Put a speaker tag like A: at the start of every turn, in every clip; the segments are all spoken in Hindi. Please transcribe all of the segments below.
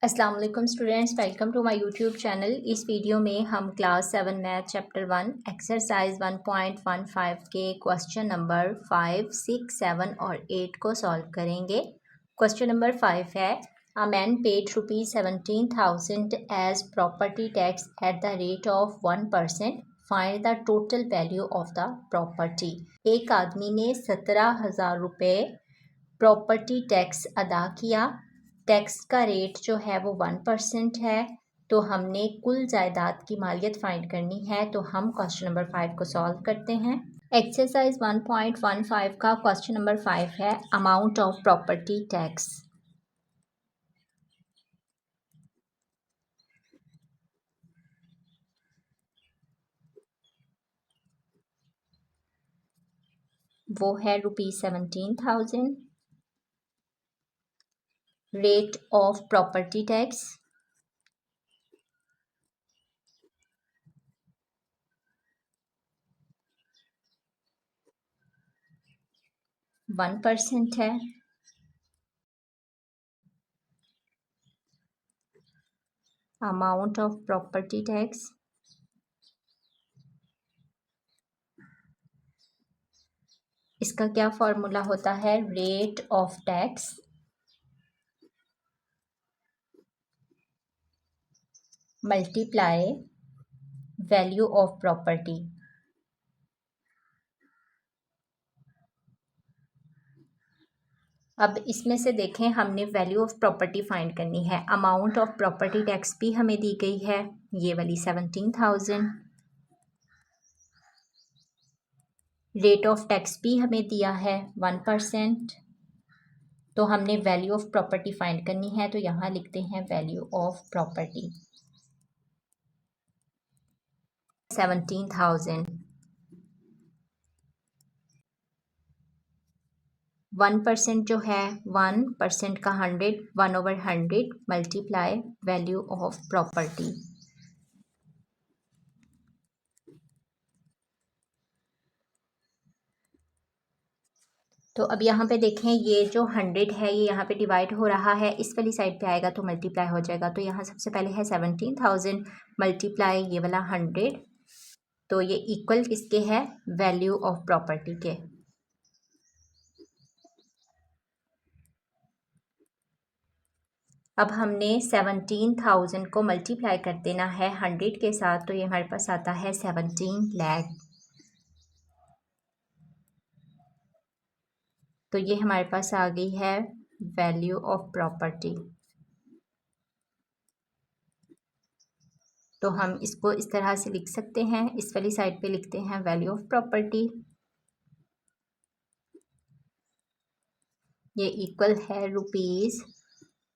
A: अस्सलाम वालेकुम students, welcome to my YouTube channel. इस वीडियो में हम क्लास 7 मैथ चैप्टर 1 एक्सरसाइज 1.15 के क्वेश्चन नंबर 5, 6, 7 और 8 को सॉल्व करेंगे। क्वेश्चन नंबर 5 है, a man paid ₹17,000 as property tax at the rate of 1%, find the total value of the property. एक आदमी ने 17,000 रुपये प्रॉपर्टी टैक्स अदा किया। टैक्स का रेट जो है वो 1% है, तो हमने कुल जायदाद की मालियत फाइंड करनी है। तो हम क्वेश्चन नंबर 5 को सॉल्व करते हैं। एक्सरसाइज 1.15 का क्वेश्चन नंबर 5 है, अमाउंट ऑफ प्रॉपर्टी टैक्स। वो है ₹17,000। रेट ऑफ प्रॉपर्टी टैक्स 1% है। अमाउंट ऑफ प्रॉपर्टी टैक्स इसका क्या फॉर्मूला होता है? Rate of tax multiply value of property. अब इसमें से देखें, हमने वैल्यू ऑफ प्रॉपर्टी फाइंड करनी है। अमाउंट ऑफ प्रॉपर्टी टैक्स भी हमें दी गई है, ये वाली 17,000। रेट ऑफ टैक्स भी हमें दिया है 1%। तो हमने वैल्यू ऑफ प्रॉपर्टी फाइंड करनी है, तो यहाँ लिखते हैं वैल्यू ऑफ प्रॉपर्टी 17,000। 1% जो है 1% का 100, 1/100 मल्टीप्लाई वैल्यू ऑफ प्रॉपर्टी। तो अब यहाँ पे देखें, ये जो 100 है ये यहाँ पे डिवाइड हो रहा है, इस वाली साइड पे आएगा तो मल्टीप्लाई हो जाएगा। तो यहाँ सबसे पहले है 17,000 मल्टीप्लाई ये वाला 100, तो ये इक्वल किसके है? वैल्यू ऑफ प्रॉपर्टी के। अब हमने 17,000 को मल्टीप्लाई कर देना है 100 के साथ, तो ये हमारे पास आता है 17 लाख। तो ये हमारे पास आ गई है वैल्यू ऑफ प्रॉपर्टी। तो हम इसको इस तरह से लिख सकते हैं, इस वाली साइड पे लिखते हैं वैल्यू ऑफ प्रॉपर्टी, ये इक्वल है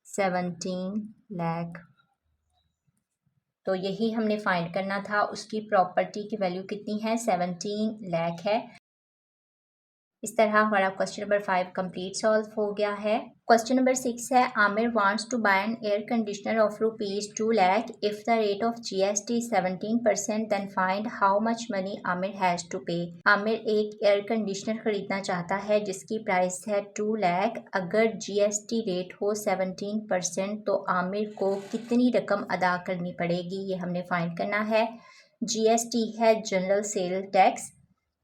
A: ₹17 लाख। तो यही हमने फाइंड करना था, उसकी प्रॉपर्टी की वैल्यू कितनी है? 17 लाख है। इस तरह हमारा क्वेश्चन नंबर 5 कंप्लीट सॉल्व हो गया है। क्वेश्चन नंबर 6 है, Aamir wants to buy an air conditioner of ₹2 lakh if the rate of GST 17%, then find how much money Aamir has to pay. Aamir एक एयर कंडीशनर खरीदना चाहता है जिसकी प्राइस है 2 लाख। अगर GST रेट हो 17%, तो आमिर को कितनी रकम अदा करनी पड़ेगी, ये हमने फाइंड करना है। GST है जनरल सेल टैक्स।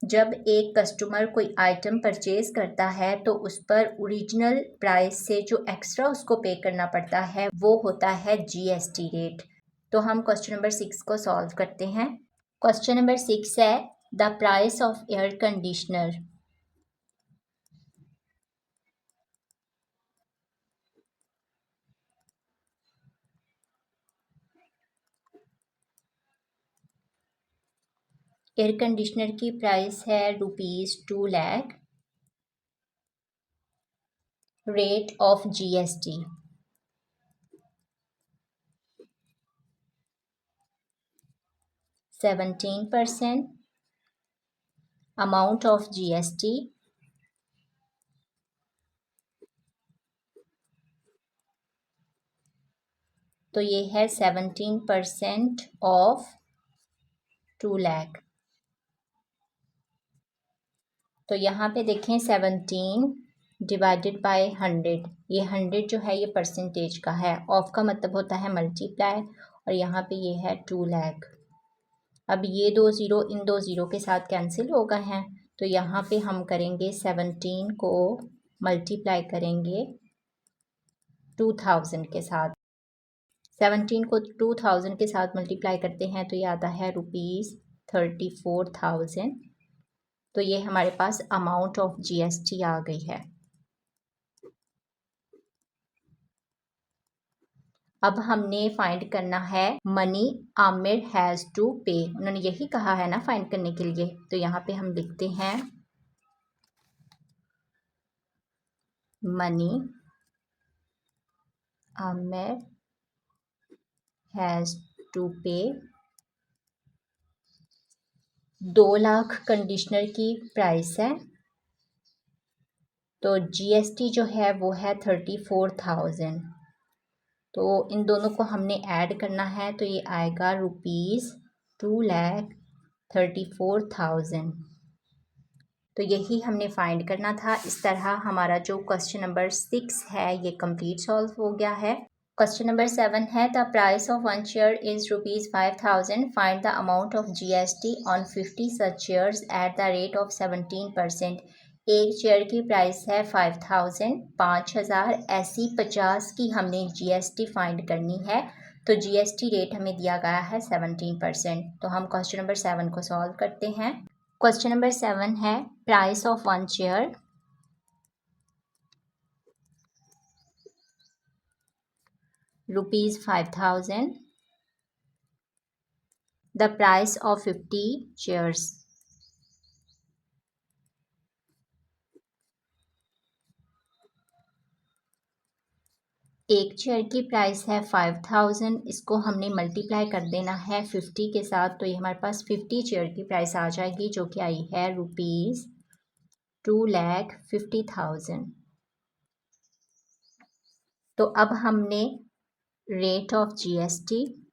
A: जब एक कस्टमर कोई आइटम परचेज करता है तो उस पर ओरिजिनल प्राइस से जो एक्स्ट्रा उसको पे करना पड़ता है वो होता है GST रेट। तो हम क्वेश्चन नंबर 6 को सॉल्व करते हैं। क्वेश्चन नंबर 6 है, the price of air conditioner. Air conditioner की प्राइस है ₹2 lakh. Rate of GST 17%। Amount of GST तो ये है 17% ऑफ 2 लाख। तो यहाँ पे देखें 17 डिवाइडेड बाय 100। ये 100 जो है ये परसेंटेज का है। ऑफ का मतलब होता है मल्टीप्लाई, और यहाँ पे ये है 2 लाख। अब ये 2 ज़ीरो इन 2 ज़ीरो के साथ कैंसिल हो गए हैं, तो यहाँ पे हम करेंगे 17 को मल्टीप्लाई करेंगे 2000 के साथ। 17 को 2000 के साथ मल्टीप्लाई करते हैं तो ये आता है ₹34,000। तो ये हमारे पास अमाउंट ऑफ जीएसटी आ गई है। अब हमने फाइंड करना है मनी आमिर हैज़ टू पे। उन्होंने यही कहा है ना फाइंड करने के लिए, तो यहाँ पे हम लिखते हैं मनी आमिर हैज़ टू पे। 2 लाख कंडीशनर की प्राइस है, तो जीएसटी जो है वो है 34,000। तो इन दोनों को हमने ऐड करना है, तो ये आएगा ₹2,34,000। तो यही हमने फाइंड करना था। इस तरह हमारा जो क्वेश्चन नंबर 6 है ये कंप्लीट सॉल्व हो गया है। क्वेश्चन नंबर 7 है the price of 1 share is ₹5,000। Find the amount of GST on 50 such shares at the rate of 17%। एक शेयर की प्राइस है 5,000, 5,000, ऐसी 50 की हमने जीएसटी फाइंड करनी है। तो जीएसटी रेट हमें दिया गया है 17%। तो हम क्वेश्चन नंबर 7 को सॉल्व करते हैं। क्वेश्चन नंबर 7 है price of 1 share ₹5,000। The price of 50 shares. एक शेयर की प्राइस है 5,000, इसको हमने मल्टीप्लाई कर देना है 50 के साथ, तो ये हमारे पास 50 शेयर की प्राइस आ जाएगी जो कि आई है ₹2,50,000। तो अब हमने rate of GST,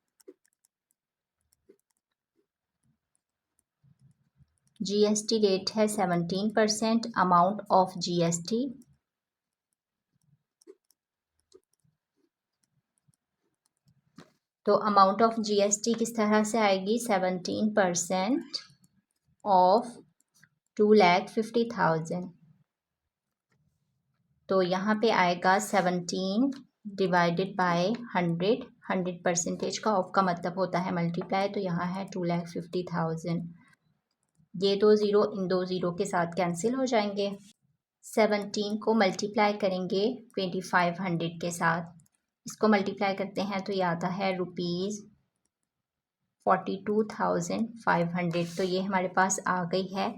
A: GST rate है 17%, अमाउंट ऑफ जीएसटी तो अमाउंट ऑफ जीएसटी किस तरह से आएगी 17% ऑफ 2,50,000। तो यहाँ पे आएगा 17 डिवाइडेड बाय 100। 100 परसेंटेज का ऑफ का मतलब होता है मल्टीप्लाई, तो यहाँ है 2,50,000। ये 2 ज़ीरो इन 2 ज़ीरो के साथ कैंसिल हो जाएंगे। 17 को मल्टीप्लाई करेंगे 2,500 के साथ, इसको मल्टीप्लाई करते हैं तो ये आता है ₹42,500। तो ये हमारे पास आ गई है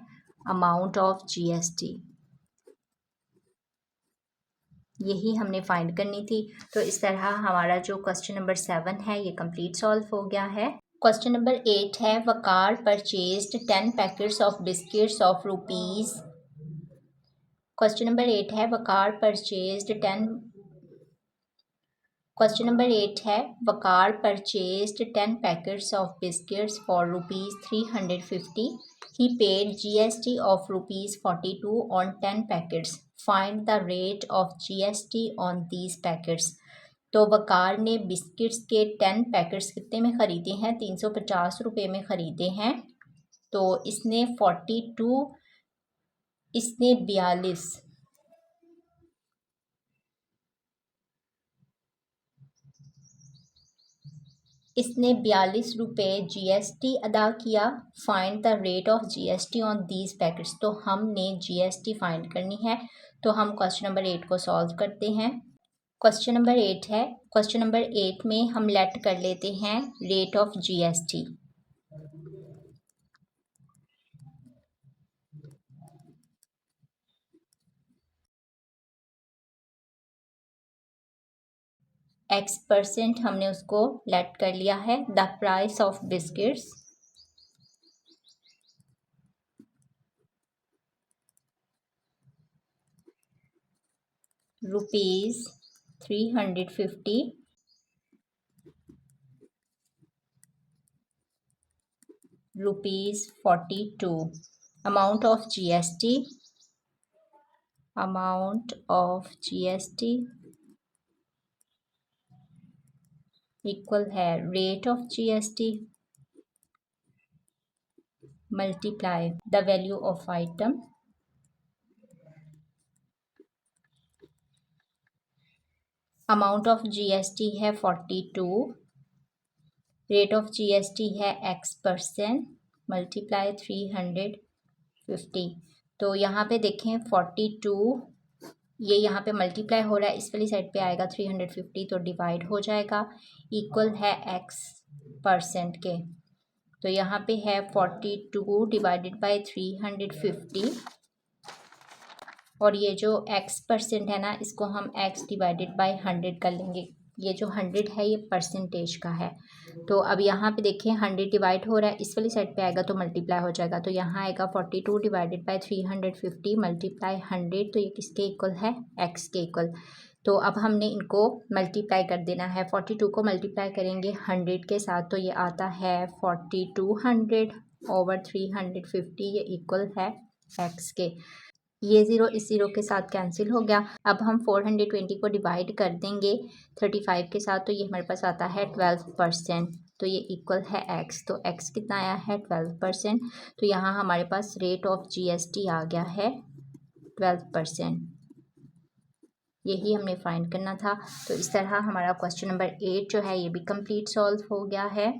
A: अमाउंट ऑफ जीएसटी। यही हमने फाइंड करनी थी। तो इस तरह हमारा जो क्वेश्चन नंबर 7 है ये कंप्लीट सॉल्व हो गया है। क्वेश्चन नंबर 8 है Waqar purchased 10 packets of biscuits of rupees. Question number 8 है वकार परचेज्ड 10 क्वेश्चन नंबर 8 है Waqar purchased 10 packets of biscuits for ₹350। He paid GST of ₹42 on 10 packets. Find the rate of GST on these packets. तो वकार ने बिस्किट्स के 10 पैकेट्स कितने में ख़रीदे हैं? 350 रुपये में ख़रीदे हैं। तो इसने 42, इसने 42, इसने 42 रुपये जीएसटी अदा किया। Find the rate of GST on these packets. तो हमने जीएसटी फाइंड करनी है, तो हम क्वेश्चन नंबर 8 को सॉल्व करते हैं। क्वेश्चन नंबर 8 है, क्वेश्चन नंबर 8 में हम लेट कर लेते हैं रेट ऑफ जीएसटी। X% हमने उसको लेट कर लिया है। The price of biscuits ₹350, ₹42। Amount of GST amount of GST equal है rate of GST multiply the value of item amount of GST है 42, रेट ऑफ GST है X% मल्टीप्लाई 350। तो यहाँ पे देखें 42 ये यहाँ पे मल्टीप्लाई हो रहा है, इस वाली साइड पे आएगा 350 तो डिवाइड हो जाएगा, इक्वल है X% के। तो यहाँ पे है 42 डिवाइडेड बाय 350 और ये जो X% है ना इसको हम X डिवाइडेड बाय 100 कर लेंगे। ये जो 100 है ये परसेंटेज का है। तो अब यहाँ पे देखें 100 डिवाइड हो रहा है, इस वाली साइड पे आएगा तो मल्टीप्लाई हो जाएगा। तो यहाँ आएगा 42 डिवाइडेड बाय 350 मल्टीप्लाई 100, तो ये किसके इक्वल है? X के इक्वल। तो अब हमने इनको मल्टीप्लाई कर देना है। 42 को मल्टीप्लाई करेंगे 100 के साथ तो ये आता है 4200 ओवर 350, ये इक्वल है X के। ये ज़ीरो इस ज़ीरो के साथ कैंसिल हो गया। अब हम 420 को डिवाइड कर देंगे 35 के साथ तो ये हमारे पास आता है 12%, तो ये इक्वल है X। तो X कितना आया है? 12%। तो यहाँ हमारे पास रेट ऑफ GST आ गया है 12%। यही हमने फाइंड करना था। तो इस तरह हमारा क्वेश्चन नंबर 8 जो है ये भी कंप्लीट सॉल्व हो गया है।